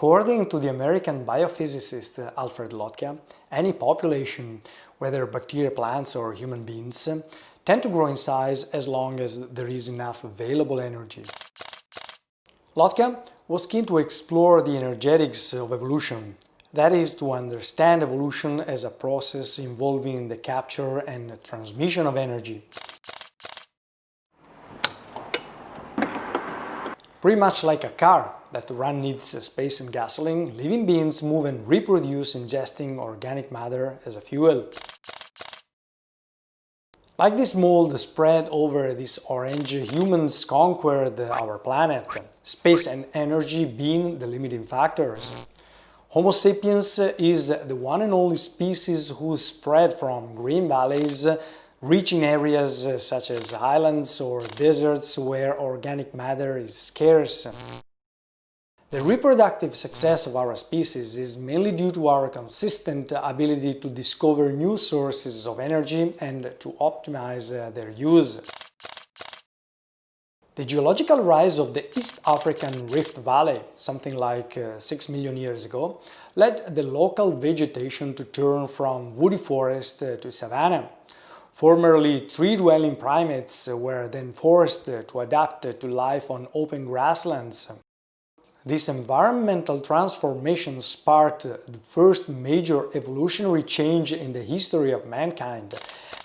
According to the American biophysicist Alfred Lotka, any population, whether bacteria, plants or human beings, tend to grow in size as long as there is enough available energy. Lotka was keen to explore the energetics of evolution, that is, to understand evolution as a process involving the capture and transmission of energy. Pretty much like a car that to run needs space and gasoline, living beings move and reproduce ingesting organic matter as a fuel. Like this mold spread over this orange, humans conquered our planet, space and energy being the limiting factors. Homo sapiens is the one and only species who spread from green valleys, reaching areas such as islands or deserts where organic matter is scarce. The reproductive success of our species is mainly due to our consistent ability to discover new sources of energy and to optimize their use. The geological rise of the East African Rift Valley, something like 6 million years ago, led the local vegetation to turn from woody forest to savanna. Formerly tree-dwelling primates were then forced to adapt to life on open grasslands. This environmental transformation sparked the first major evolutionary change in the history of mankind,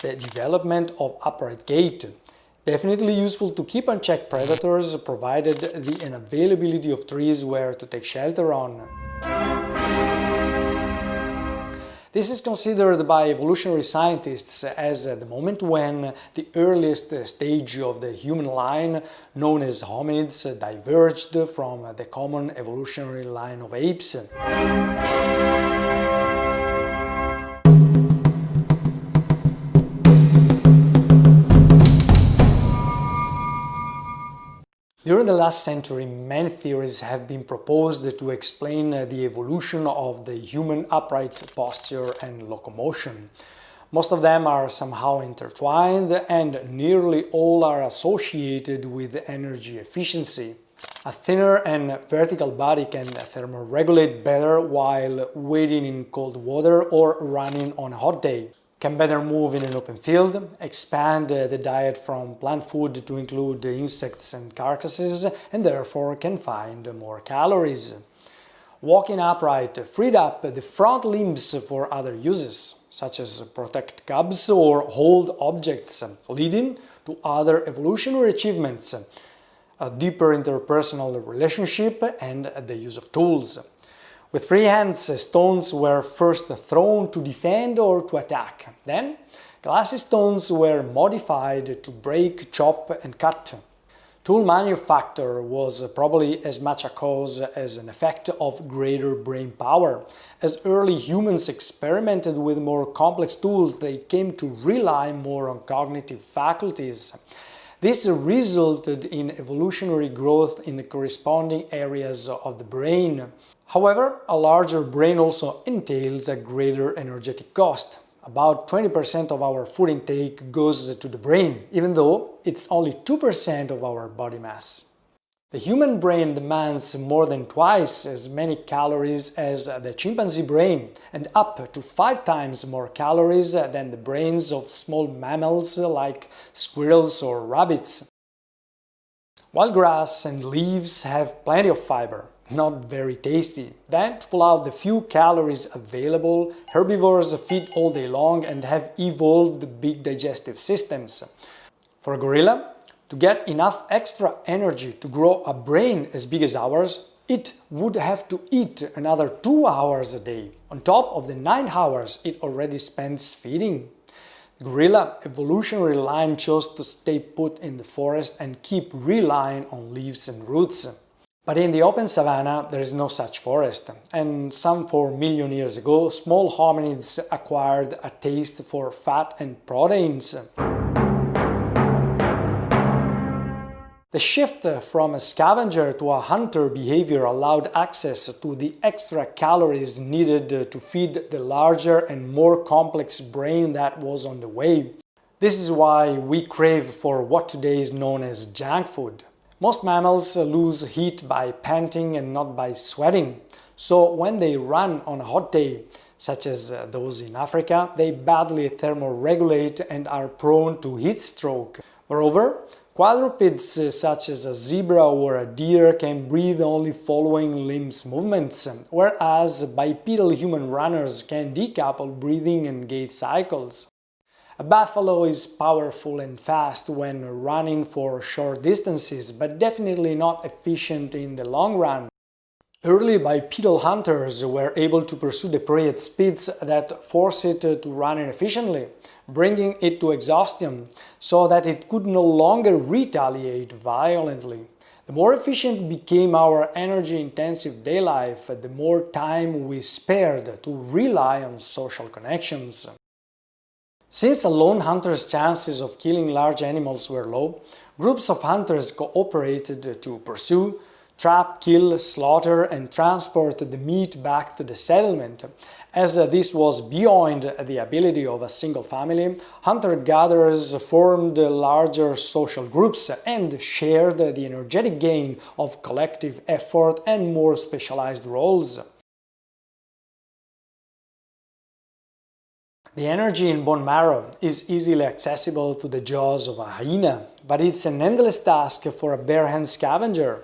the development of upright gait. Definitely useful to keep and check predators, provided the unavailability of trees where to take shelter on. This is considered by evolutionary scientists as the moment when the earliest stage of the human line, known as hominids, diverged from the common evolutionary line of apes. During the last century, many theories have been proposed to explain the evolution of the human upright posture and locomotion. Most of them are somehow intertwined, and nearly all are associated with energy efficiency. A thinner and vertical body can thermoregulate better while wading in cold water or running on a hot day, can better move in an open field, expand the diet from plant food to include insects and carcasses, and therefore can find more calories. Walking upright freed up the front limbs for other uses, such as protect cubs or hold objects, leading to other evolutionary achievements, a deeper interpersonal relationship and the use of tools. With free hands, stones were first thrown to defend or to attack. Then, glassy stones were modified to break, chop and cut. Tool manufacture was probably as much a cause as an effect of greater brain power. As early humans experimented with more complex tools, they came to rely more on cognitive faculties. This resulted in evolutionary growth in the corresponding areas of the brain. However, a larger brain also entails a greater energetic cost. About 20% of our food intake goes to the brain, even though it's only 2% of our body mass. The human brain demands more than twice as many calories as the chimpanzee brain, and up to 5 times more calories than the brains of small mammals like squirrels or rabbits. Wild grass and leaves have plenty of fiber. Not very tasty. Then, to pull out the few calories available, herbivores feed all day long and have evolved big digestive systems. For a gorilla, to get enough extra energy to grow a brain as big as ours, it would have to eat another 2 hours a day, on top of the 9 hours it already spends feeding. The gorilla evolutionary line chose to stay put in the forest and keep relying on leaves and roots. But in the open savanna there is no such forest, and some 4 million years ago small hominids acquired a taste for fat and proteins. The shift from a scavenger to a hunter behavior allowed access to the extra calories needed to feed the larger and more complex brain that was on the way. This is why we crave for what today is known as junk food. Most mammals lose heat by panting and not by sweating. So when they run on a hot day, such as those in Africa, they badly thermoregulate and are prone to heat stroke. Moreover, quadrupeds such as a zebra or a deer can breathe only following limbs movements, whereas bipedal human runners can decouple breathing and gait cycles. A buffalo is powerful and fast when running for short distances, but definitely not efficient in the long run. Early bipedal hunters were able to pursue the prey at speeds that forced it to run inefficiently, bringing it to exhaustion, so that it could no longer retaliate violently. The more efficient became our energy-intensive day life, the more time we spared to rely on social connections. Since a lone hunter's chances of killing large animals were low, groups of hunters cooperated to pursue, trap, kill, slaughter and transport the meat back to the settlement. As this was beyond the ability of a single family, hunter-gatherers formed larger social groups and shared the energetic gain of collective effort and more specialized roles. The energy in bone marrow is easily accessible to the jaws of a hyena, but it's an endless task for a bare-hand scavenger.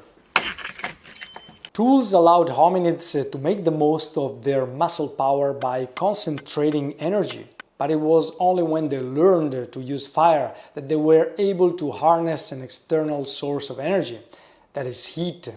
Tools allowed hominids to make the most of their muscle power by concentrating energy, but it was only when they learned to use fire that they were able to harness an external source of energy, that is heat.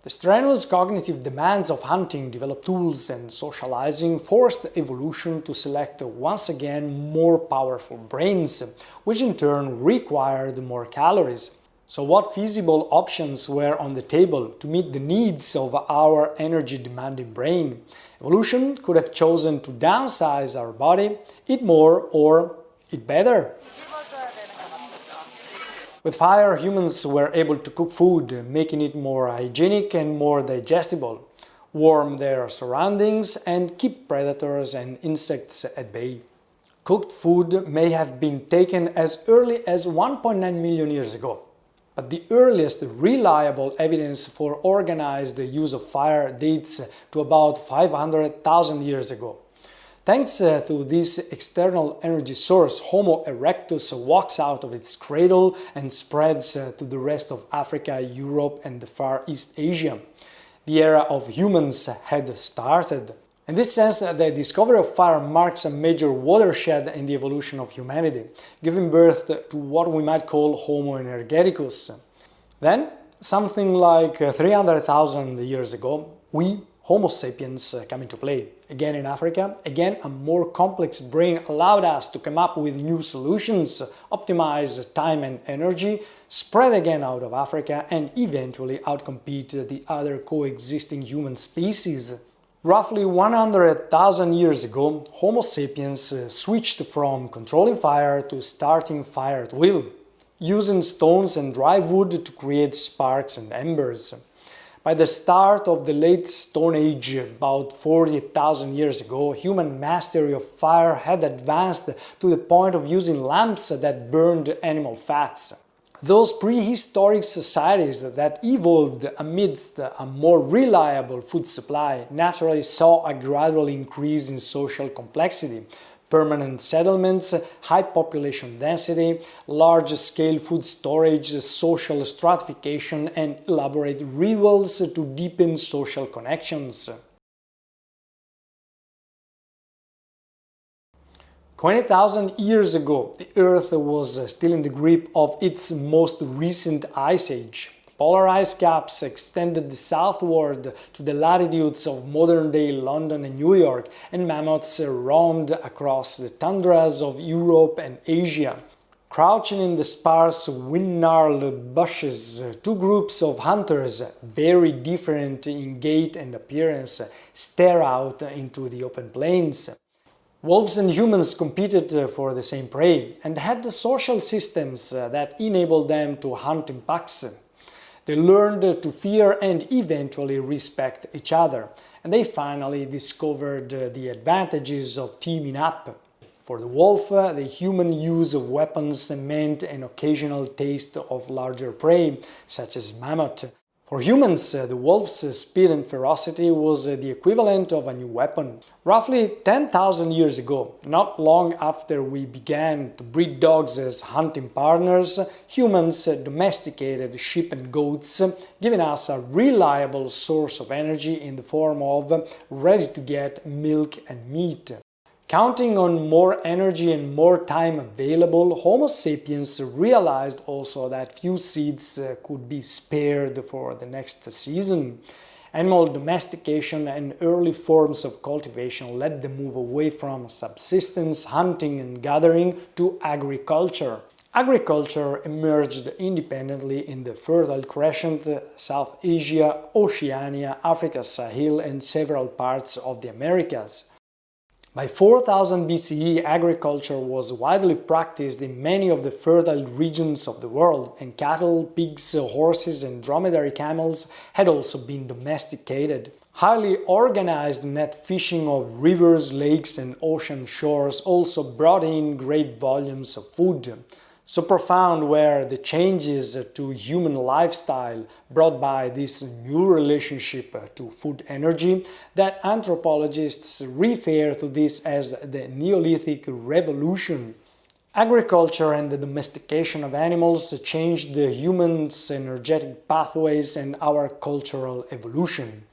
The strenuous cognitive demands of hunting, developed tools and socializing forced evolution to select once again more powerful brains, which in turn required more calories. So what feasible options were on the table to meet the needs of our energy-demanding brain? Evolution could have chosen to downsize our body, eat more or eat better. With fire, humans were able to cook food, making it more hygienic and more digestible, warm their surroundings and keep predators and insects at bay. Cooked food may have been taken as early as 1.9 million years ago. But the earliest reliable evidence for organized use of fire dates to about 500,000 years ago. Thanks to this external energy source, Homo erectus walks out of its cradle and spreads to the rest of Africa, Europe and the Far East Asia. The era of humans had started. In this sense, the discovery of fire marks a major watershed in the evolution of humanity, giving birth to what we might call Homo energeticus. Then, something like 300,000 years ago, we, Homo sapiens, come into play. Again in Africa, again a more complex brain allowed us to come up with new solutions, optimize time and energy, spread again out of Africa and eventually outcompete the other coexisting human species. Roughly 100,000 years ago, Homo sapiens switched from controlling fire to starting fire at will, using stones and dry wood to create sparks and embers. By the start of the late Stone Age, about 40,000 years ago, human mastery of fire had advanced to the point of using lamps that burned animal fats. Those prehistoric societies that evolved amidst a more reliable food supply naturally saw a gradual increase in social complexity, permanent settlements, high population density, large-scale food storage, social stratification, and elaborate rituals to deepen social connections. 20,000 years ago, the Earth was still in the grip of its most recent ice age. Polar ice caps extended southward to the latitudes of modern-day London and New York, and mammoths roamed across the tundras of Europe and Asia. Crouching in the sparse wind-gnarled bushes, two groups of hunters, very different in gait and appearance, stare out into the open plains. Wolves and humans competed for the same prey and had social systems that enabled them to hunt in packs. They learned to fear and eventually respect each other, and they finally discovered the advantages of teaming up. For the wolf, the human use of weapons meant an occasional taste of larger prey, such as mammoth. For humans, the wolf's speed and ferocity was the equivalent of a new weapon. Roughly 10,000 years ago, not long after we began to breed dogs as hunting partners, humans domesticated sheep and goats, giving us a reliable source of energy in the form of ready-to-get milk and meat. Counting on more energy and more time available, Homo sapiens realized also that few seeds could be spared for the next season. Animal domestication and early forms of cultivation led the move away from subsistence, hunting and gathering to agriculture. Agriculture emerged independently in the Fertile Crescent, South Asia, Oceania, Africa, Sahel and several parts of the Americas. By 4000 BCE, agriculture was widely practiced in many of the fertile regions of the world, and cattle, pigs, horses and dromedary camels had also been domesticated. Highly organized net fishing of rivers, lakes and ocean shores also brought in great volumes of food. So profound were the changes to human lifestyle brought by this new relationship to food energy that anthropologists refer to this as the Neolithic Revolution. Agriculture and the domestication of animals changed the human's energetic pathways and our cultural evolution.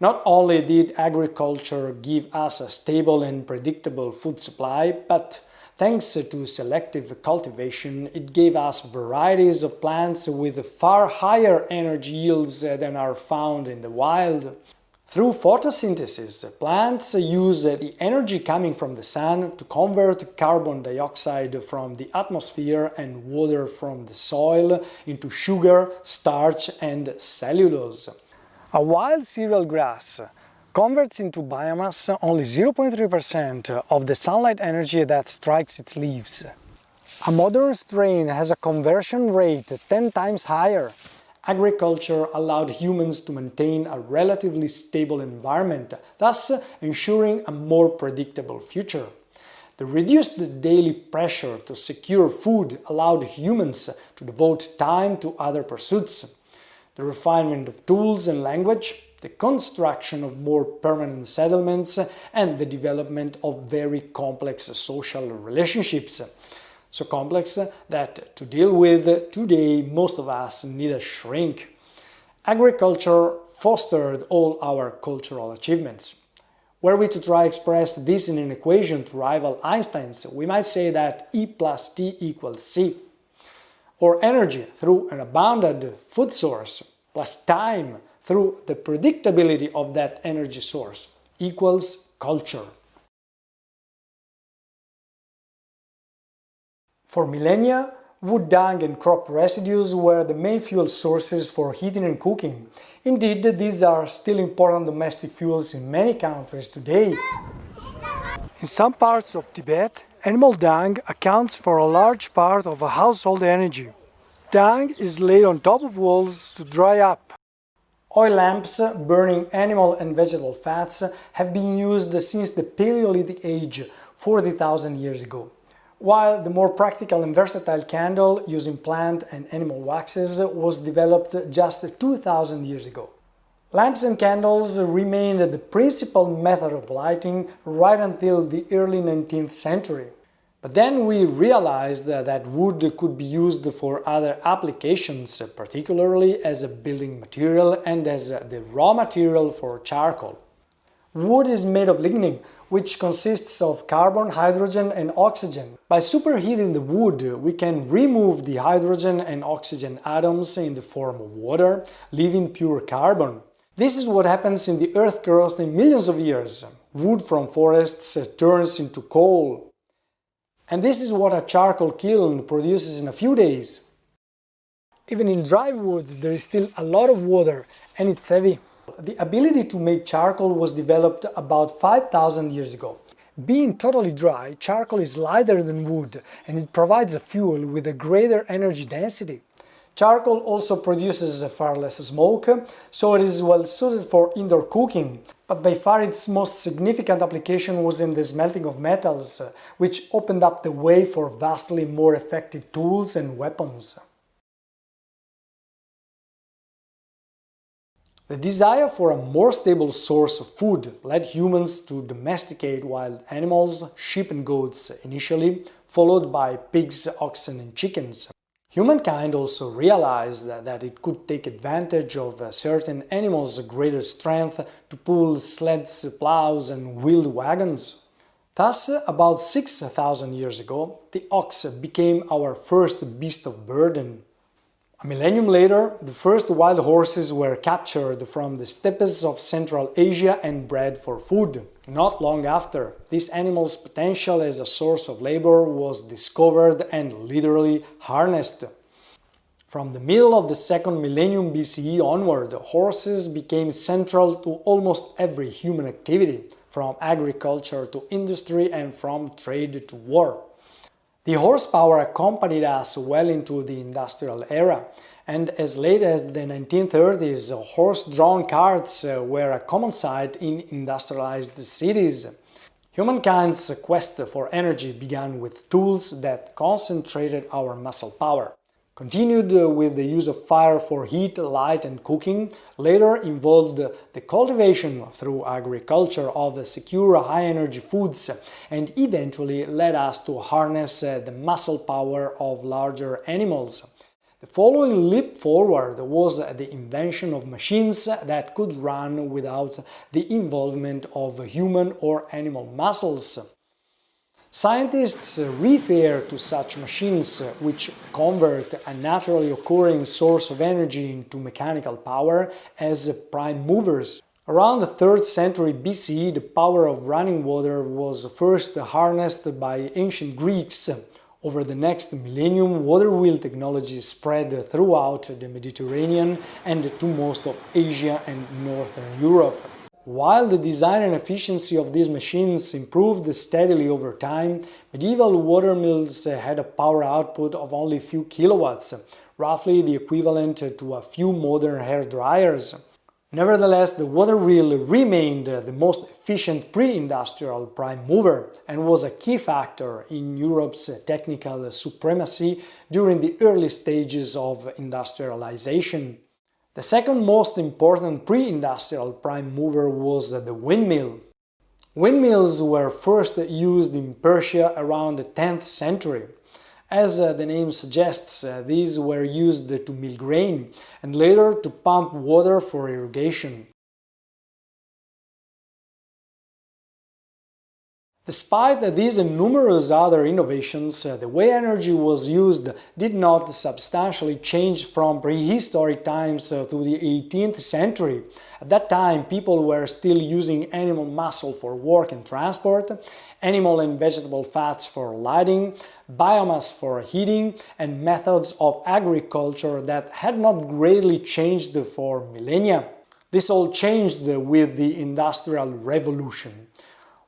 Not only did agriculture give us a stable and predictable food supply, but thanks to selective cultivation, it gave us varieties of plants with far higher energy yields than are found in the wild. Through photosynthesis, plants use the energy coming from the sun to convert carbon dioxide from the atmosphere and water from the soil into sugar, starch and cellulose. A wild cereal grass converts into biomass only 0.3% of the sunlight energy that strikes its leaves. A modern strain has a conversion rate 10 times higher. Agriculture allowed humans to maintain a relatively stable environment, thus ensuring a more predictable future. The reduced daily pressure to secure food allowed humans to devote time to other pursuits. The refinement of tools and language, the construction of more permanent settlements and the development of very complex social relationships. So complex that to deal with today most of us need a shrink. Agriculture fostered all our cultural achievements. Were we to try express this in an equation to rival Einstein's, we might say that E plus T equals C. Or energy through an abundant food source plus time through the predictability of that energy source equals culture. For millennia, wood dung and crop residues were the main fuel sources for heating and cooking. Indeed, these are still important domestic fuels in many countries today. In some parts of Tibet, animal dung accounts for a large part of household energy. Dung is laid on top of walls to dry up. Oil lamps burning animal and vegetable fats have been used since the Paleolithic age, 40,000 years ago. While the more practical and versatile candle using plant and animal waxes was developed just 2,000 years ago. Lamps and candles remained the principal method of lighting right until the early 19th century. But then we realized that wood could be used for other applications, particularly as a building material and as the raw material for charcoal. Wood is made of lignin, which consists of carbon, hydrogen and oxygen. By superheating the wood, we can remove the hydrogen and oxygen atoms in the form of water, leaving pure carbon. This is what happens in the Earth crust in millions of years. Wood from forests turns into coal. And this is what a charcoal kiln produces in a few days. Even in dry wood there is still a lot of water and it's heavy. The ability to make charcoal was developed about 5,000 years ago. Being totally dry, charcoal is lighter than wood and it provides a fuel with a greater energy density. Charcoal also produces far less smoke, so it is well suited for indoor cooking. But by far its most significant application was in the smelting of metals, which opened up the way for vastly more effective tools and weapons. The desire for a more stable source of food led humans to domesticate wild animals, sheep and goats initially, followed by pigs, oxen and chickens. Humankind also realized that it could take advantage of certain animals' greater strength to pull sleds, plows and wheeled wagons. Thus, about 6,000 years ago, the ox became our first beast of burden. A millennium later, the first wild horses were captured from the steppes of Central Asia and bred for food. Not long after, this animal's potential as a source of labor was discovered and literally harnessed. From the middle of the second millennium BCE onward, horses became central to almost every human activity, from agriculture to industry and from trade to war. The horsepower accompanied us well into the industrial era, and as late as the 1930s, horse-drawn carts were a common sight in industrialized cities. Humankind's quest for energy began with tools that concentrated our muscle power. Continued with the use of fire for heat, light and cooking, later involved the cultivation through agriculture of secure high-energy foods, and eventually led us to harness the muscle power of larger animals. The following leap forward was the invention of machines that could run without the involvement of human or animal muscles. Scientists refer to such machines, which convert a naturally occurring source of energy into mechanical power, as prime movers. Around the 3rd century BCE, the power of running water was first harnessed by ancient Greeks. Over the next millennium, water wheel technology spread throughout the Mediterranean and to most of Asia and Northern Europe. While the design and efficiency of these machines improved steadily over time, medieval water mills had a power output of only a few kilowatts, roughly the equivalent to a few modern hair dryers. Nevertheless, the water wheel remained the most efficient pre-industrial prime mover and was a key factor in Europe's technical supremacy during the early stages of industrialization. The second most important pre-industrial prime mover was the windmill. Windmills were first used in Persia around the 10th century. As the name suggests, these were used to mill grain and later to pump water for irrigation. Despite these and numerous other innovations, the way energy was used did not substantially change from prehistoric times to the 18th century. At that time, people were still using animal muscle for work and transport, animal and vegetable fats for lighting, biomass for heating, and methods of agriculture that had not greatly changed for millennia. This all changed with the Industrial Revolution.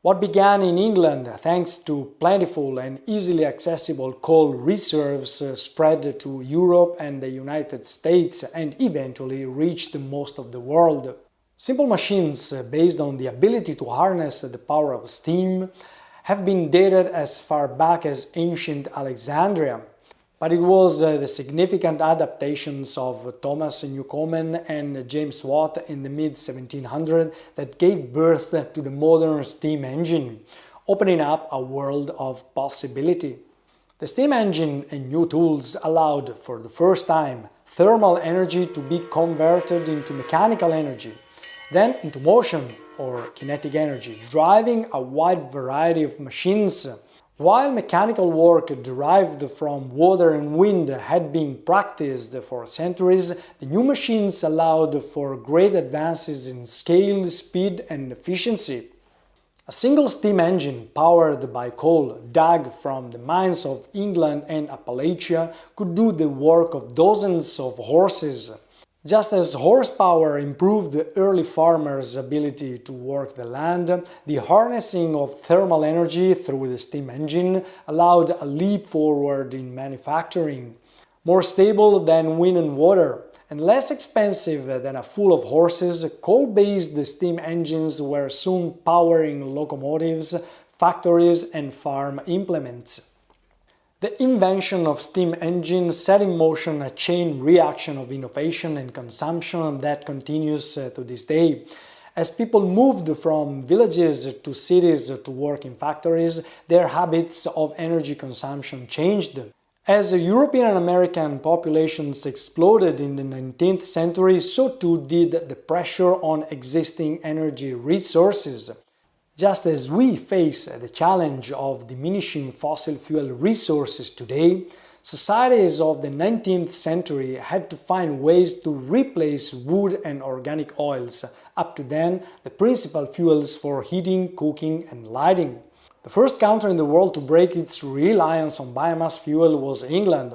What began in England thanks to plentiful and easily accessible coal reserves spread to Europe and the United States and eventually reached most of the world. Simple machines based on the ability to harness the power of steam have been dated as far back as ancient Alexandria. But it was the significant adaptations of Thomas Newcomen and James Watt in the mid-1700s that gave birth to the modern steam engine, opening up a world of possibility. The steam engine and new tools allowed, for the first time, thermal energy to be converted into mechanical energy, then into motion or kinetic energy, driving a wide variety of machines. While mechanical work derived from water and wind had been practiced for centuries, the new machines allowed for great advances in scale, speed and efficiency. A single steam engine powered by coal dug from the mines of England and Appalachia could do the work of dozens of horses. Just as horsepower improved the early farmers' ability to work the land, the harnessing of thermal energy through the steam engine allowed a leap forward in manufacturing. More stable than wind and water, and less expensive than a full of horses, coal-based steam engines were soon powering locomotives, factories and farm implements. The invention of steam engines set in motion a chain reaction of innovation and consumption that continues to this day. As people moved from villages to cities to work in factories, their habits of energy consumption changed. As European and American populations exploded in the 19th century, so too did the pressure on existing energy resources. Just as we face the challenge of diminishing fossil fuel resources today, societies of the 19th century had to find ways to replace wood and organic oils, up to then the principal fuels for heating, cooking and lighting. The first country in the world to break its reliance on biomass fuel was England.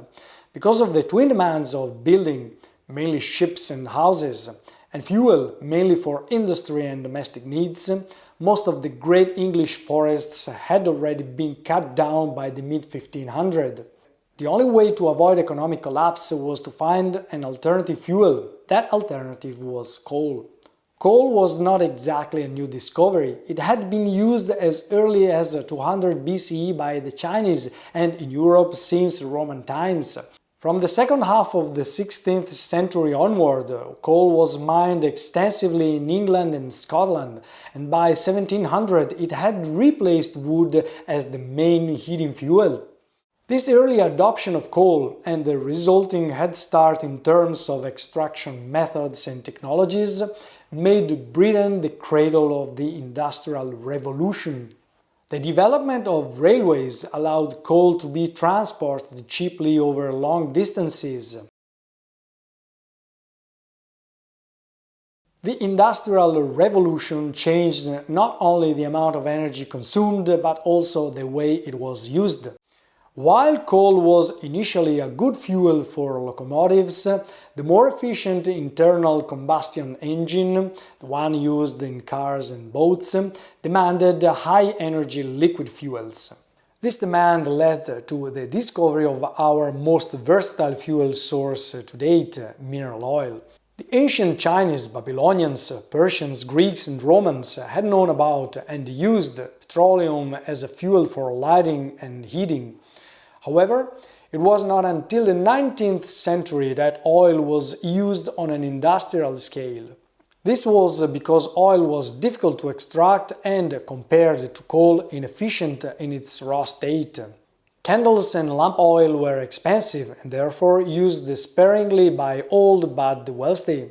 Because of the twin demands of building, mainly ships and houses, and fuel, mainly for industry and domestic needs, most of the great English forests had already been cut down by the mid-1500s. The only way to avoid economic collapse was to find an alternative fuel. That alternative was coal. Coal was not exactly a new discovery. It had been used as early as 200 BCE by the Chinese and in Europe since Roman times. From the second half of the 16th century onward, coal was mined extensively in England and Scotland, and by 1700 it had replaced wood as the main heating fuel. This early adoption of coal and the resulting head start in terms of extraction methods and technologies made Britain the cradle of the Industrial Revolution. The development of railways allowed coal to be transported cheaply over long distances. The Industrial Revolution changed not only the amount of energy consumed, but also the way it was used. While coal was initially a good fuel for locomotives, the more efficient internal combustion engine, the one used in cars and boats, demanded high-energy liquid fuels. This demand led to the discovery of our most versatile fuel source to date, mineral oil. The ancient Chinese, Babylonians, Persians, Greeks and Romans had known about and used petroleum as a fuel for lighting and heating. However, it was not until the 19th century that oil was used on an industrial scale. This was because oil was difficult to extract and, compared to coal, inefficient in its raw state. Candles and lamp oil were expensive and therefore used sparingly by old but the wealthy.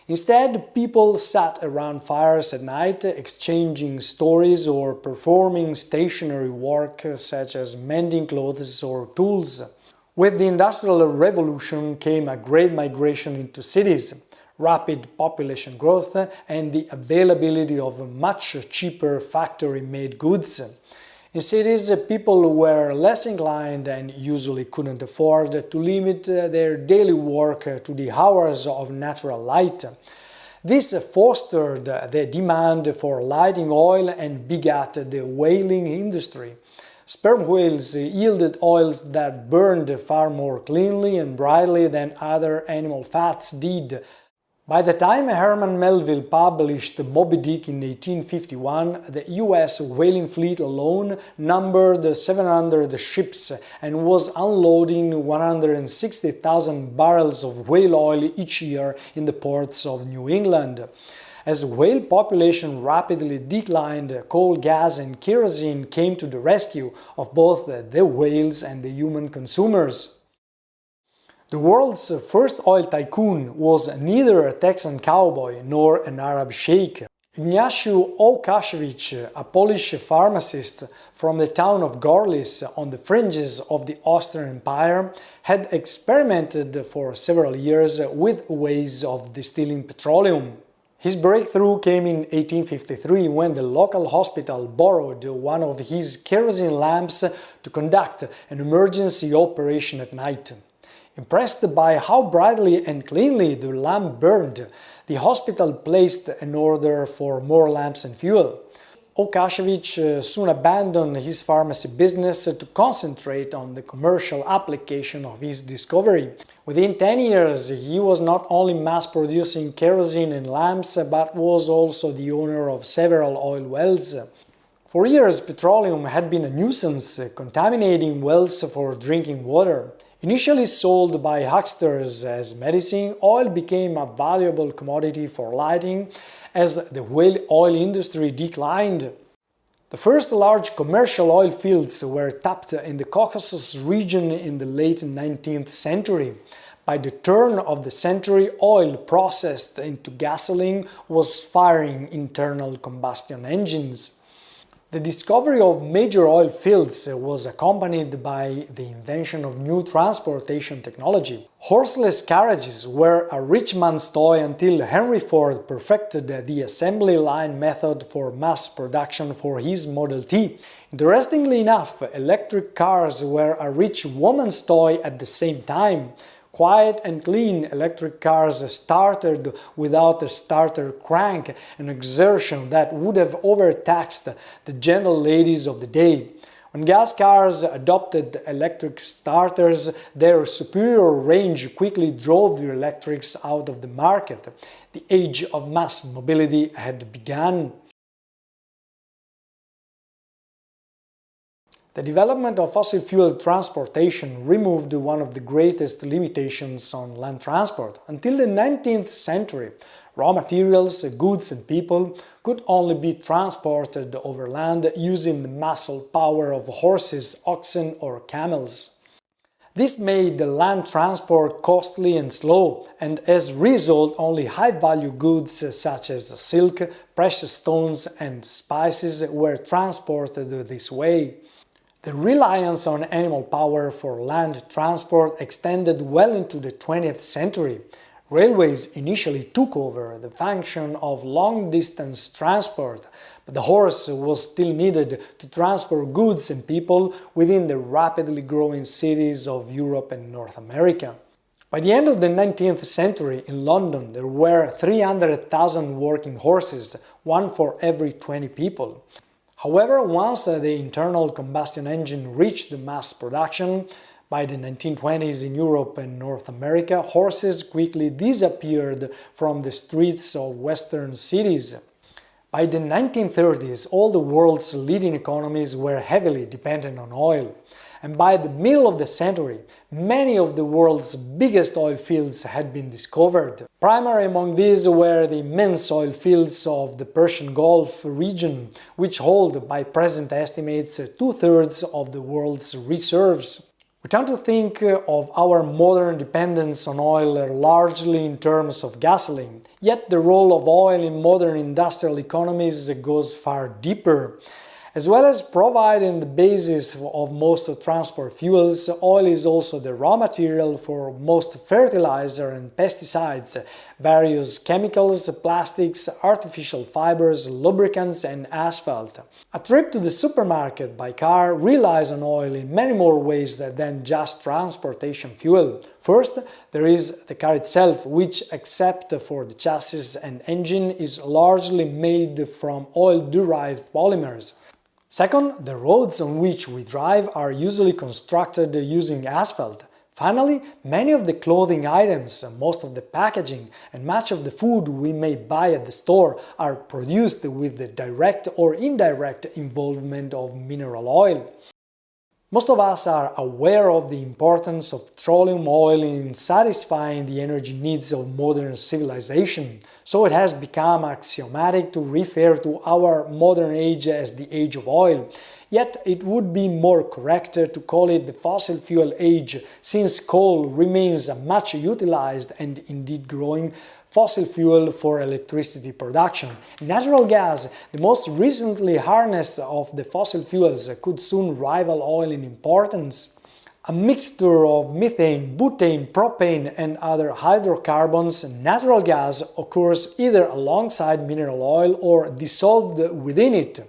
Instead, people sat around fires at night, exchanging stories or performing stationary work such as mending clothes or tools. With the Industrial Revolution came a great migration into cities, rapid population growth, and the availability of much cheaper factory-made goods. In cities, people were less inclined and usually couldn't afford to limit their daily work to the hours of natural light. This fostered the demand for lighting oil and begat the whaling industry. Sperm whales yielded oils that burned far more cleanly and brightly than other animal fats did. By the time Herman Melville published Moby Dick in 1851, the US whaling fleet alone numbered 700 ships and was unloading 160,000 barrels of whale oil each year in the ports of New England. As whale population rapidly declined, coal, gas and kerosene came to the rescue of both the whales and the human consumers. The world's first oil tycoon was neither a Texan cowboy nor an Arab sheikh. Ignatius Łukasiewicz, a Polish pharmacist from the town of Gorlice on the fringes of the Austrian Empire, had experimented for several years with ways of distilling petroleum. His breakthrough came in 1853 when the local hospital borrowed one of his kerosene lamps to conduct an emergency operation at night. Impressed by how brightly and cleanly the lamp burned, the hospital placed an order for more lamps and fuel. Łukasiewicz soon abandoned his pharmacy business to concentrate on the commercial application of his discovery. Within 10 years, he was not only mass-producing kerosene and lamps, but was also the owner of several oil wells. For years, petroleum had been a nuisance, contaminating wells for drinking water. Initially sold by hucksters as medicine, oil became a valuable commodity for lighting as the oil industry declined. The first large commercial oil fields were tapped in the Caucasus region in the late 19th century. By the turn of the century, oil processed into gasoline was firing internal combustion engines. The discovery of major oil fields was accompanied by the invention of new transportation technology. Horseless carriages were a rich man's toy until Henry Ford perfected the assembly line method for mass production for his Model T. Interestingly enough, electric cars were a rich woman's toy at the same time. Quiet and clean electric cars started without a starter crank, an exertion that would have overtaxed the gentle ladies of the day. When gas cars adopted electric starters, their superior range quickly drove the electrics out of the market. The age of mass mobility had begun. The development of fossil fuel transportation removed one of the greatest limitations on land transport. Until the 19th century, raw materials, goods and people could only be transported over land using the muscle power of horses, oxen or camels. This made the land transport costly and slow, and as a result only high-value goods such as silk, precious stones and spices were transported this way. The reliance on animal power for land transport extended well into the 20th century. Railways initially took over the function of long-distance transport, but the horse was still needed to transport goods and people within the rapidly growing cities of Europe and North America. By the end of the 19th century, in London, there were 300,000 working horses, one for every 20 people. However, once the internal combustion engine reached the mass production, by the 1920s in Europe and North America, horses quickly disappeared from the streets of Western cities. By the 1930s, all the world's leading economies were heavily dependent on oil. And by the middle of the century, many of the world's biggest oil fields had been discovered. Primary among these were the immense oil fields of the Persian Gulf region, which hold, by present estimates, 2/3 of the world's reserves. We tend to think of our modern dependence on oil largely in terms of gasoline, yet the role of oil in modern industrial economies goes far deeper. As well as providing the basis of most transport fuels, oil is also the raw material for most fertilizer and pesticides, various chemicals, plastics, artificial fibers, lubricants and asphalt. A trip to the supermarket by car relies on oil in many more ways than just transportation fuel. First, there is the car itself, which, except for the chassis and engine, is largely made from oil-derived polymers. Second, the roads on which we drive are usually constructed using asphalt. Finally, many of the clothing items, most of the packaging, and much of the food we may buy at the store are produced with the direct or indirect involvement of mineral oil. Most of us are aware of the importance of petroleum oil in satisfying the energy needs of modern civilization, so it has become axiomatic to refer to our modern age as the age of oil. Yet it would be more correct to call it the fossil fuel age, since coal remains a much utilized and indeed growing fossil fuel for electricity production. Natural gas, the most recently harnessed of the fossil fuels, could soon rival oil in importance. A mixture of methane, butane, propane and other hydrocarbons, natural gas occurs either alongside mineral oil or dissolved within it.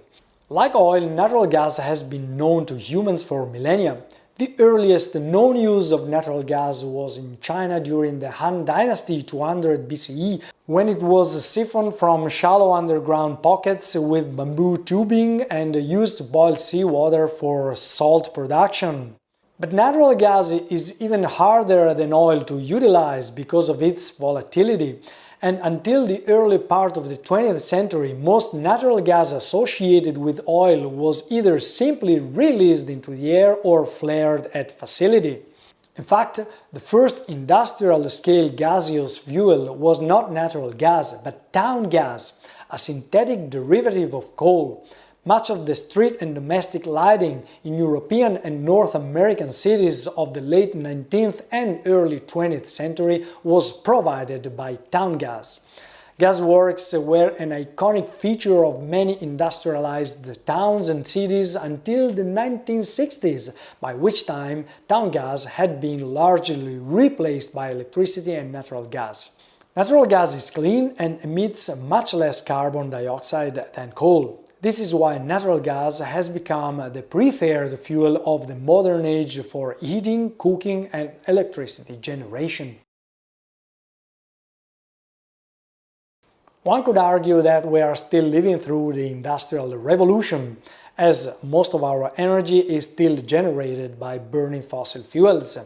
Like oil, natural gas has been known to humans for millennia. The earliest known use of natural gas was in China during the Han Dynasty 200 BCE, when it was siphoned from shallow underground pockets with bamboo tubing and used to boil seawater for salt production. But natural gas is even harder than oil to utilize because of its volatility. and until the early part of the 20th century, most natural gas associated with oil was either simply released into the air or flared at facility. In fact, the first industrial-scale gaseous fuel was not natural gas, but town gas, a synthetic derivative of coal. Much of the street and domestic lighting in European and North American cities of the late 19th and early 20th century was provided by town gas. Gasworks were an iconic feature of many industrialized towns and cities until the 1960s, by which time town gas had been largely replaced by electricity and natural gas. Natural gas is clean and emits much less carbon dioxide than coal. This is why natural gas has become the preferred fuel of the modern age for heating, cooking and electricity generation. One could argue that we are still living through the Industrial Revolution, as most of our energy is still generated by burning fossil fuels.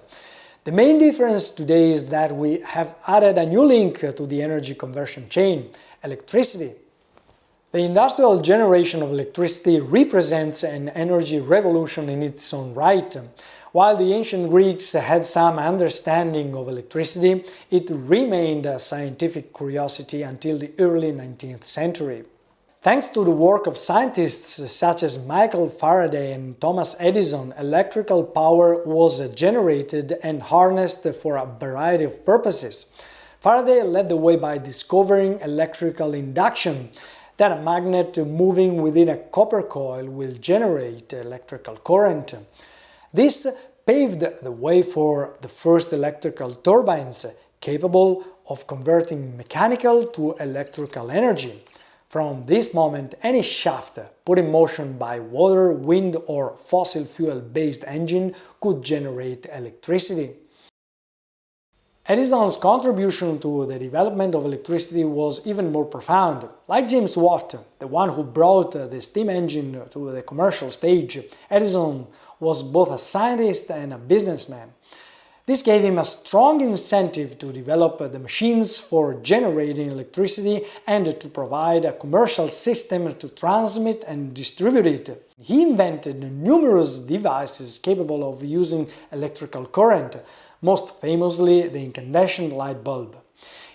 The main difference today is that we have added a new link to the energy conversion chain: electricity. The industrial generation of electricity represents an energy revolution in its own right. While the ancient Greeks had some understanding of electricity, it remained a scientific curiosity until the early 19th century. Thanks to the work of scientists such as Michael Faraday and Thomas Edison, electrical power was generated and harnessed for a variety of purposes. Faraday led the way by discovering electrical induction, that a magnet moving within a copper coil will generate electrical current. This paved the way for the first electrical turbines, capable of converting mechanical to electrical energy. From this moment, any shaft put in motion by water, wind or fossil fuel-based engine could generate electricity. Edison's contribution to the development of electricity was even more profound. Like James Watt, the one who brought the steam engine to the commercial stage, Edison was both a scientist and a businessman. This gave him a strong incentive to develop the machines for generating electricity and to provide a commercial system to transmit and distribute it. He invented numerous devices capable of using electrical current, most famously the incandescent light bulb.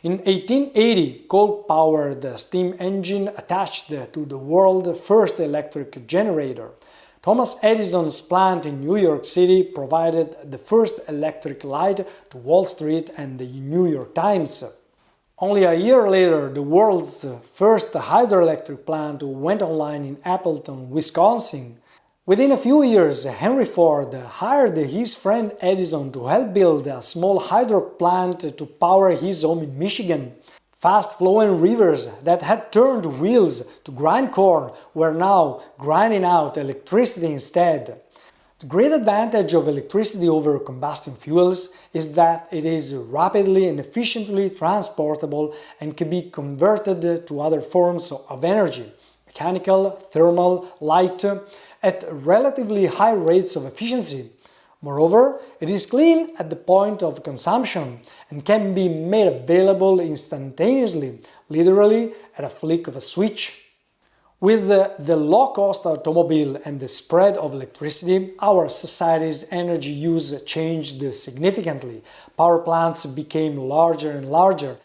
In 1880, coal-powered steam engine attached to the world's first electric generator. Thomas Edison's plant in New York City provided the first electric light to Wall Street and the New York Times. Only a year later, the world's first hydroelectric plant went online in Appleton, Wisconsin. Within a few years, Henry Ford hired his friend Edison to help build a small hydro plant to power his home in Michigan. Fast-flowing rivers that had turned wheels to grind corn were now grinding out electricity instead. The great advantage of electricity over combustion fuels is that it is rapidly and efficiently transportable and can be converted to other forms of energy, mechanical, thermal, light, at relatively high rates of efficiency. Moreover, it is clean at the point of consumption and can be made available instantaneously, literally at a flick of a switch. With the low-cost automobile and the spread of electricity, our society's energy use changed significantly. Power plants became larger and larger.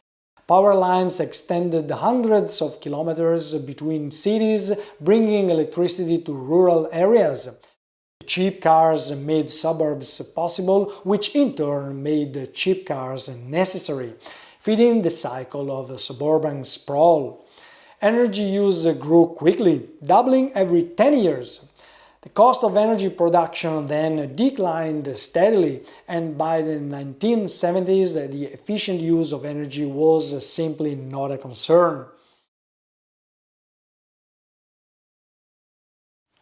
Power lines extended hundreds of kilometers between cities, bringing electricity to rural areas. Cheap cars made suburbs possible, which in turn made cheap cars necessary, feeding the cycle of suburban sprawl. Energy use grew quickly, doubling every 10 years. The cost of energy production then declined steadily, and by the 1970s the efficient use of energy was simply not a concern.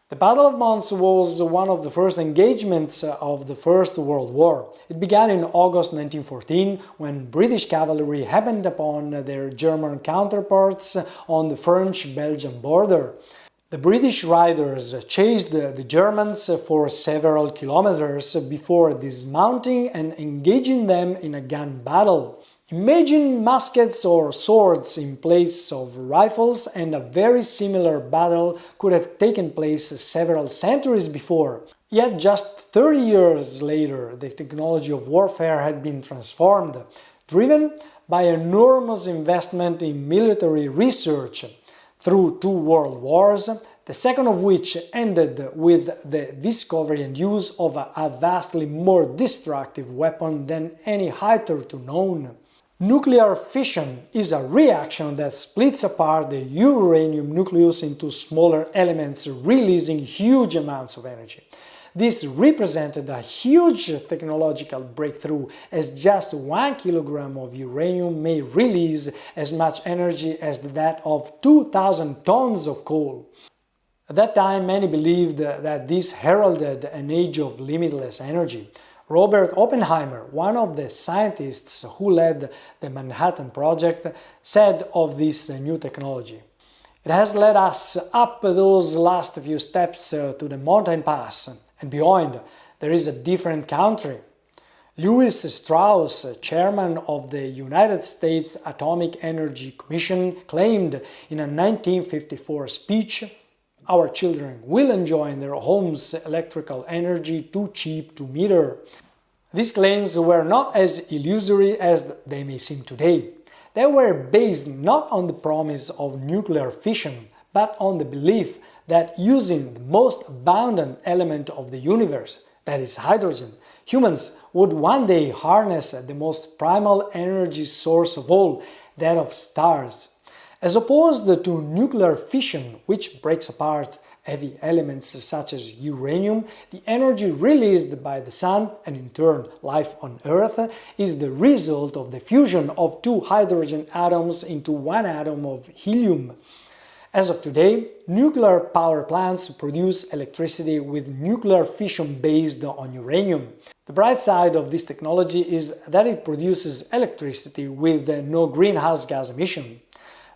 The Battle of Mons was one of the first engagements of the First World War. It began in August 1914, when British cavalry happened upon their German counterparts on the French-Belgian border. The British riders chased the Germans for several kilometers before dismounting and engaging them in a gun battle. Imagine muskets or swords in place of rifles, and a very similar battle could have taken place several centuries before. Yet just 30 years later, the technology of warfare had been transformed, driven by enormous investment in military research through 2 world wars, the second of which ended with the discovery and use of a vastly more destructive weapon than any hitherto known. Nuclear fission is a reaction that splits apart the uranium nucleus into smaller elements, releasing huge amounts of energy. This represented a huge technological breakthrough, as just 1 kilogram of uranium may release as much energy as that of 2,000 tons of coal. At that time, many believed that this heralded an age of limitless energy. Robert Oppenheimer, one of the scientists who led the Manhattan Project, said of this new technology, "It has led us up those last few steps to the mountain pass, and beyond there is a different country." Lewis Strauss, chairman of the United States Atomic Energy Commission, claimed in a 1954 speech, "Our children will enjoy in their homes electrical energy too cheap to meter." These claims were not as illusory as they may seem today. They were based not on the promise of nuclear fission, but on the belief that using the most abundant element of the universe, that is hydrogen, humans would one day harness the most primal energy source of all, that of stars. As opposed to nuclear fission, which breaks apart heavy elements such as uranium, the energy released by the Sun, and in turn life on Earth, is the result of the fusion of 2 hydrogen atoms into 1 atom of helium. As of today, nuclear power plants produce electricity with nuclear fission based on uranium. The bright side of this technology is that it produces electricity with no greenhouse gas emission.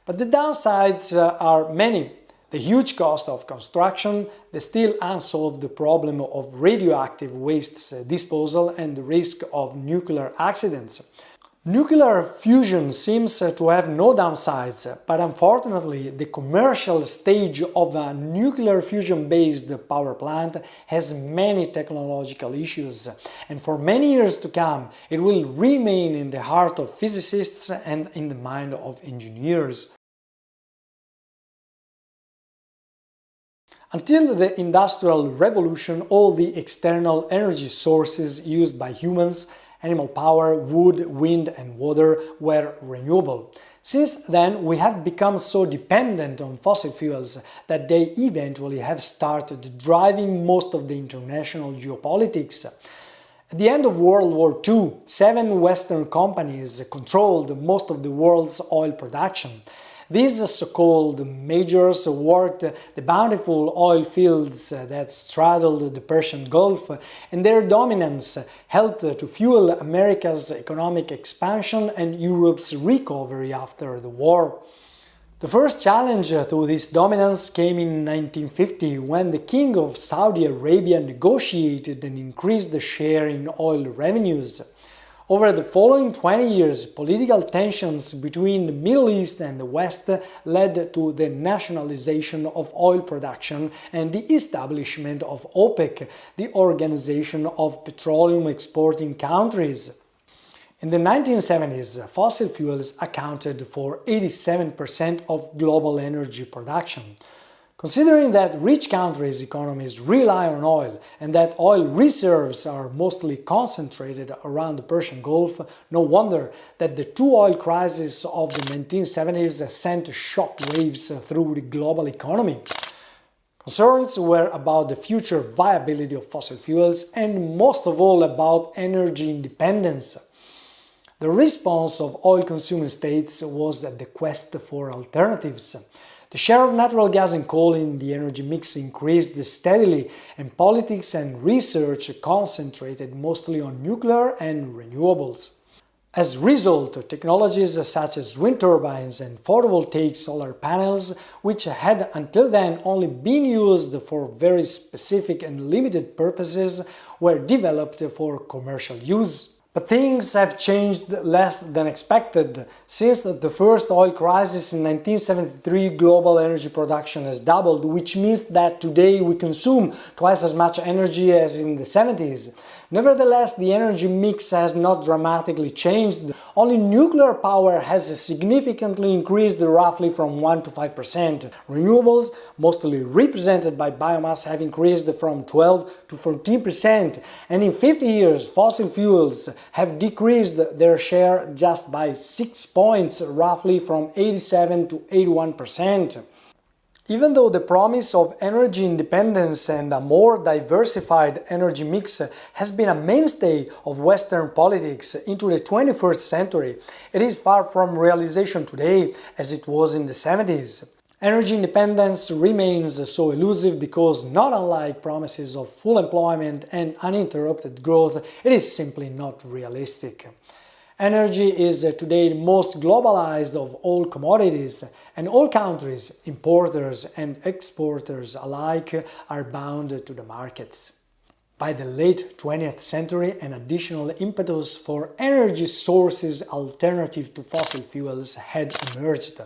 But the downsides are many. The huge cost of construction, the still unsolved problem of radioactive wastes disposal, and the risk of nuclear accidents. Nuclear fusion seems to have no downsides, but unfortunately the commercial stage of a nuclear fusion-based power plant has many technological issues, and for many years to come it will remain in the heart of physicists and in the mind of engineers. Until the Industrial Revolution, all the external energy sources used by humans, animal power, wood, wind and water, were renewable. Since then, we have become so dependent on fossil fuels that they eventually have started driving most of the international geopolitics. At the end of World War II, 7 Western companies controlled most of the world's oil production. These so-called majors worked the bountiful oil fields that straddled the Persian Gulf, and their dominance helped to fuel America's economic expansion and Europe's recovery after the war. The first challenge to this dominance came in 1950, when the King of Saudi Arabia negotiated an increased share in oil revenues. Over the following 20 years, political tensions between the Middle East and the West led to the nationalization of oil production and the establishment of OPEC, the Organization of Petroleum Exporting Countries. In the 1970s, fossil fuels accounted for 87% of global energy production. Considering that rich countries' economies rely on oil and that oil reserves are mostly concentrated around the Persian Gulf, no wonder that the 2 oil crises of the 1970s sent shock waves through the global economy. Concerns were about the future viability of fossil fuels and most of all about energy independence. The response of oil-consuming states was the quest for alternatives. The share of natural gas and coal in the energy mix increased steadily, and politics and research concentrated mostly on nuclear and renewables. As a result, technologies such as wind turbines and photovoltaic solar panels, which had until then only been used for very specific and limited purposes, were developed for commercial use. But things have changed less than expected. Since the first oil crisis in 1973, global energy production has doubled, which means that today we consume twice as much energy as in the 70s. Nevertheless, the energy mix has not dramatically changed. Only nuclear power has significantly increased, roughly from 1 to 5%. Renewables, mostly represented by biomass, have increased from 12 to 14%. And in 50 years, fossil fuels have decreased their share just by 6 points, roughly from 87 to 81%. Even though the promise of energy independence and a more diversified energy mix has been a mainstay of Western politics into the 21st century, it is far from realization today as it was in the 70s. Energy independence remains so elusive because, not unlike promises of full employment and uninterrupted growth, it is simply not realistic. Energy is today the most globalized of all commodities, and all countries, importers and exporters alike, are bound to the markets. By the late 20th century, an additional impetus for energy sources alternative to fossil fuels had emerged: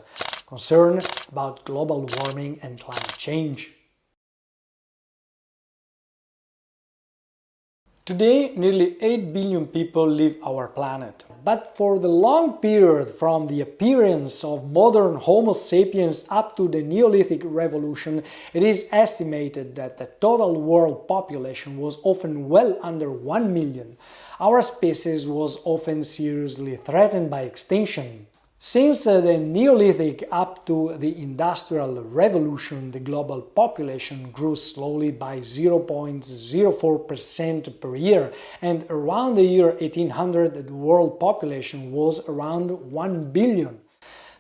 concern about global warming and climate change. Today, nearly 8 billion people live our planet. But for the long period from the appearance of modern Homo sapiens up to the Neolithic Revolution, it is estimated that the total world population was often well under 1 million. Our species was often seriously threatened by extinction. Since the Neolithic up to the Industrial Revolution, the global population grew slowly by 0.04% per year, and around the year 1800 the world population was around 1 billion.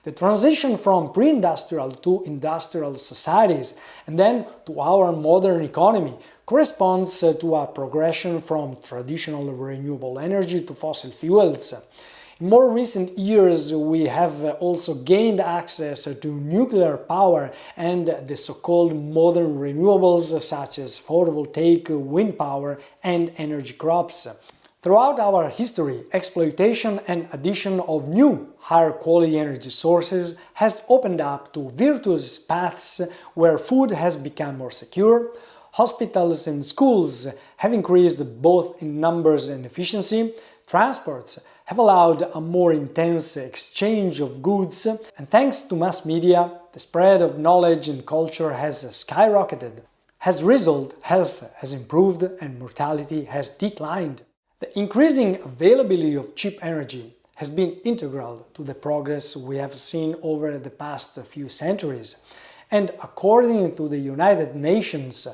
The transition from pre-industrial to industrial societies and then to our modern economy corresponds to a progression from traditional renewable energy to fossil fuels. In more recent years, we have also gained access to nuclear power and the so-called modern renewables such as photovoltaic, wind power, and energy crops. Throughout our history, exploitation and addition of new, higher quality energy sources has opened up to virtuous paths where food has become more secure, hospitals and schools have increased both in numbers and efficiency, transports have allowed a more intense exchange of goods, and thanks to mass media, the spread of knowledge and culture has skyrocketed. As a result, health has improved and mortality has declined. The increasing availability of cheap energy has been integral to the progress we have seen over the past few centuries. And according to the United Nations,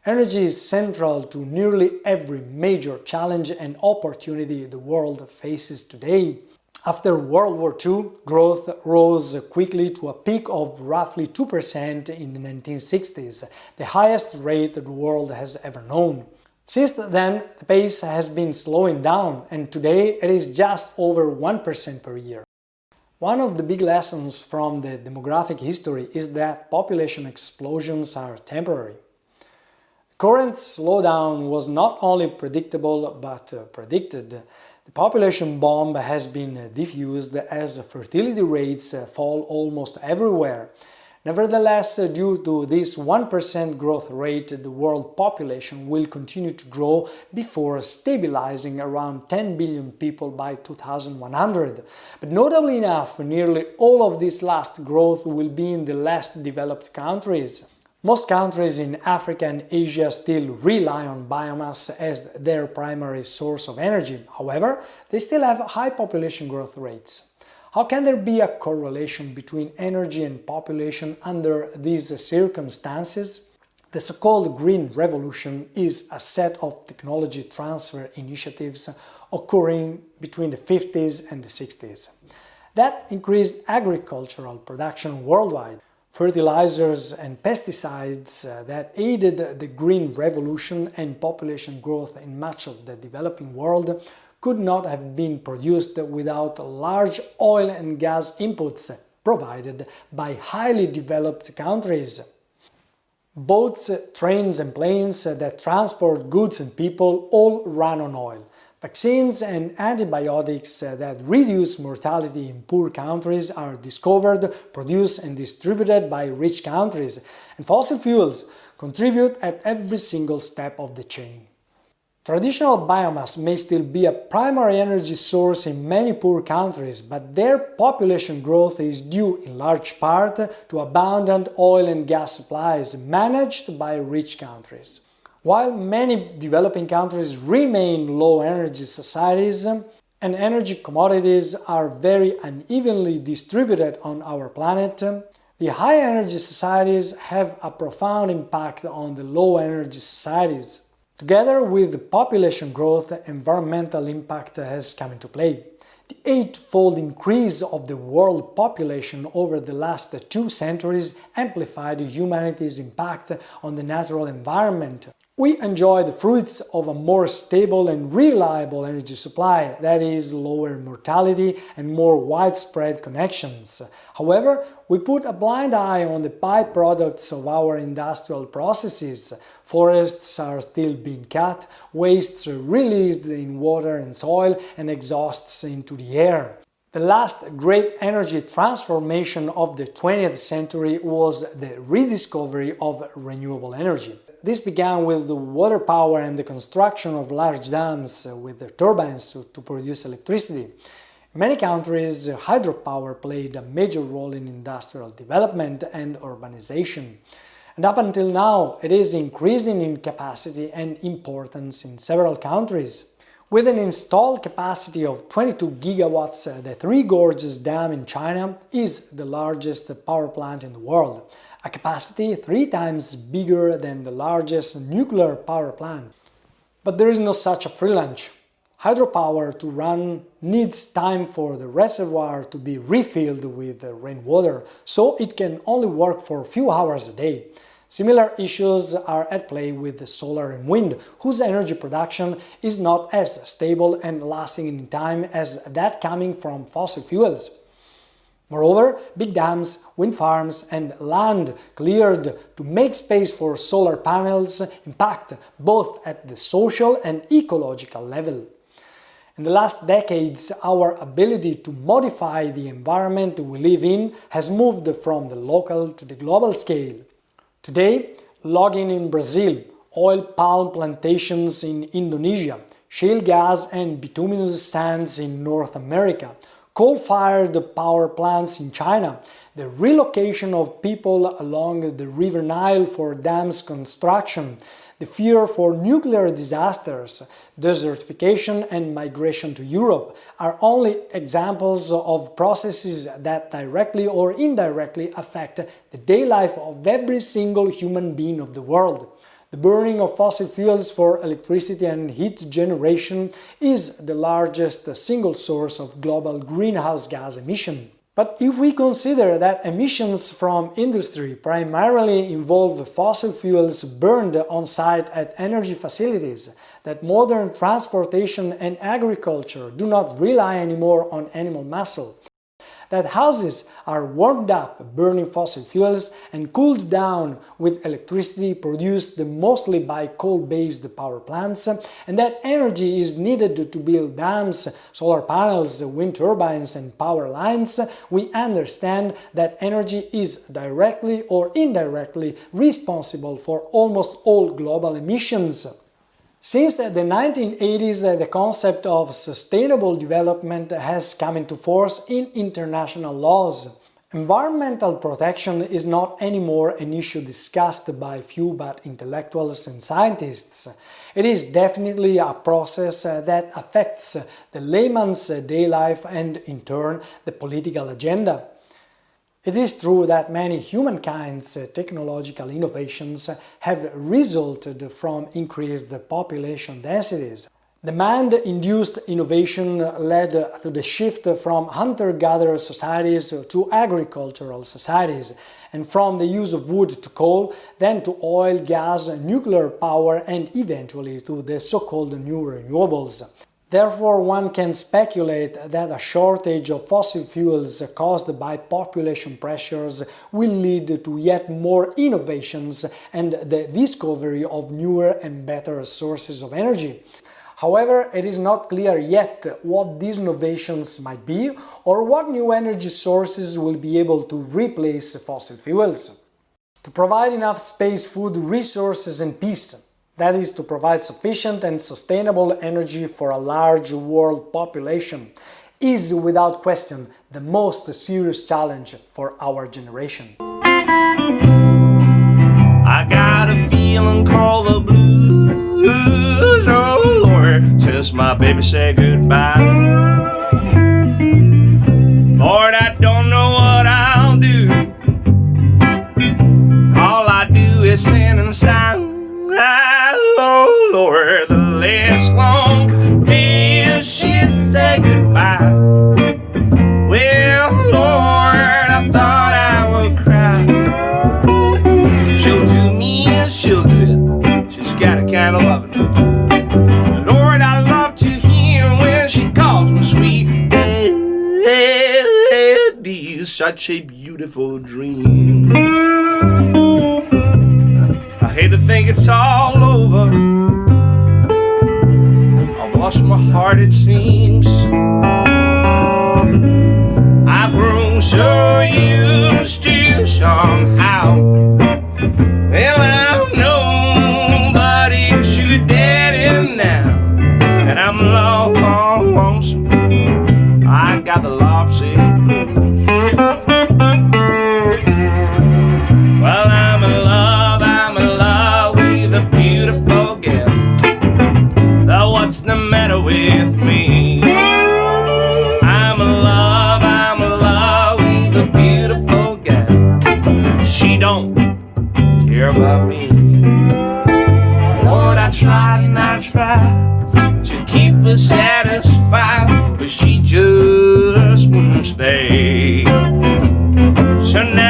energy is central to nearly every major challenge and opportunity the world faces today. After World War II, growth rose quickly to a peak of roughly 2% in the 1960s, the highest rate the world has ever known. Since then, the pace has been slowing down, and today it is just over 1% per year. One of the big lessons from the demographic history is that population explosions are temporary. Current slowdown was not only predictable but predicted. The population bomb has been diffused as fertility rates fall almost everywhere. Nevertheless, due to this 1% growth rate, the world population will continue to grow before stabilizing around 10 billion people by 2100. But notably enough, nearly all of this last growth will be in the less developed countries. Most countries in Africa and Asia still rely on biomass as their primary source of energy. However, they still have high population growth rates. How can there be a correlation between energy and population under these circumstances? The so-called Green Revolution is a set of technology transfer initiatives occurring between the 50s and the 60s. That increased agricultural production worldwide. Fertilizers and pesticides that aided the Green Revolution and population growth in much of the developing world could not have been produced without large oil and gas inputs provided by highly developed countries. Boats, trains and planes that transport goods and people all run on oil. Vaccines and antibiotics that reduce mortality in poor countries are discovered, produced and distributed by rich countries, and fossil fuels contribute at every single step of the chain. Traditional biomass may still be a primary energy source in many poor countries, but their population growth is due in large part to abundant oil and gas supplies managed by rich countries. While many developing countries remain low-energy societies and energy commodities are very unevenly distributed on our planet, the high-energy societies have a profound impact on the low-energy societies. Together with the population growth, environmental impact has come into play. The eightfold increase of the world population over the last 2 centuries amplified humanity's impact on the natural environment. We enjoy the fruits of a more stable and reliable energy supply, that is, lower mortality and more widespread connections. However, we put a blind eye on the byproducts of our industrial processes. Forests are still being cut, wastes are released in water and soil, and exhausts into the air. The last great energy transformation of the 20th century was the rediscovery of renewable energy. This began with the water power and the construction of large dams with the turbines to produce electricity. In many countries, hydropower played a major role in industrial development and urbanization. And up until now, it is increasing in capacity and importance in several countries. With an installed capacity of 22 gigawatts, the Three Gorges Dam in China is the largest power plant in the world, a capacity 3 times bigger than the largest nuclear power plant. But there is no such a free lunch. Hydropower to run needs time for the reservoir to be refilled with rainwater, so it can only work for a few hours a day. Similar issues are at play with the solar and wind, whose energy production is not as stable and lasting in time as that coming from fossil fuels. Moreover, big dams, wind farms and land cleared to make space for solar panels impact both at the social and ecological level. In the last decades, our ability to modify the environment we live in has moved from the local to the global scale. Today, logging in Brazil, oil palm plantations in Indonesia, shale gas and bituminous sands in North America, coal-fired power plants in China, the relocation of people along the River Nile for dams construction, the fear for nuclear disasters, desertification and migration to Europe are only examples of processes that directly or indirectly affect the day life of every single human being of the world. The burning of fossil fuels for electricity and heat generation is the largest single source of global greenhouse gas emission. But if we consider that emissions from industry primarily involve fossil fuels burned on-site at energy facilities, that modern transportation and agriculture do not rely anymore on animal muscle, that houses are warmed up burning fossil fuels and cooled down with electricity produced mostly by coal-based power plants, and that energy is needed to build dams, solar panels, wind turbines and power lines, we understand that energy is directly or indirectly responsible for almost all global emissions. Since the 1980s, the concept of sustainable development has come into force in international laws. Environmental protection is not anymore an issue discussed by few but intellectuals and scientists. It is definitely a process that affects the layman's day life and, in turn, the political agenda. It is true that many humankind's technological innovations have resulted from increased population densities. Demand-induced innovation led to the shift from hunter-gatherer societies to agricultural societies, and from the use of wood to coal, then to oil, gas, nuclear power, and eventually to the so-called new renewables. Therefore, one can speculate that a shortage of fossil fuels caused by population pressures will lead to yet more innovations and the discovery of newer and better sources of energy. However, it is not clear yet what these innovations might be or what new energy sources will be able to replace fossil fuels. To provide enough space, food, resources and peace, that is, to provide sufficient and sustainable energy for a large world population, is without question the most serious challenge for our generation. I got a feeling called the blues, oh Lord, since my baby said goodbye. Lord, I don't know what I'll do. All I do is sin and sigh. Oh Lord, the last long till she said goodbye. Well, Lord, I thought I would cry. She'll do me and she'll do it. She's got a kind of loving. Lord, I love to hear when she calls me sweet daddy. Such a beautiful dream. I hate to think it's all over. I've lost my heart, it seems. I've grown so used to somehow. Well, I'm nobody's sugar daddy now, and I'm lonesome. I got the lovesick blues. Well, I'm in love with a beautiful girl. Now what's the matter with me? I'm in love with a beautiful girl. She don't care about me. Lord, I tried and I tried to keep her satisfied, but she just wouldn't stay. So now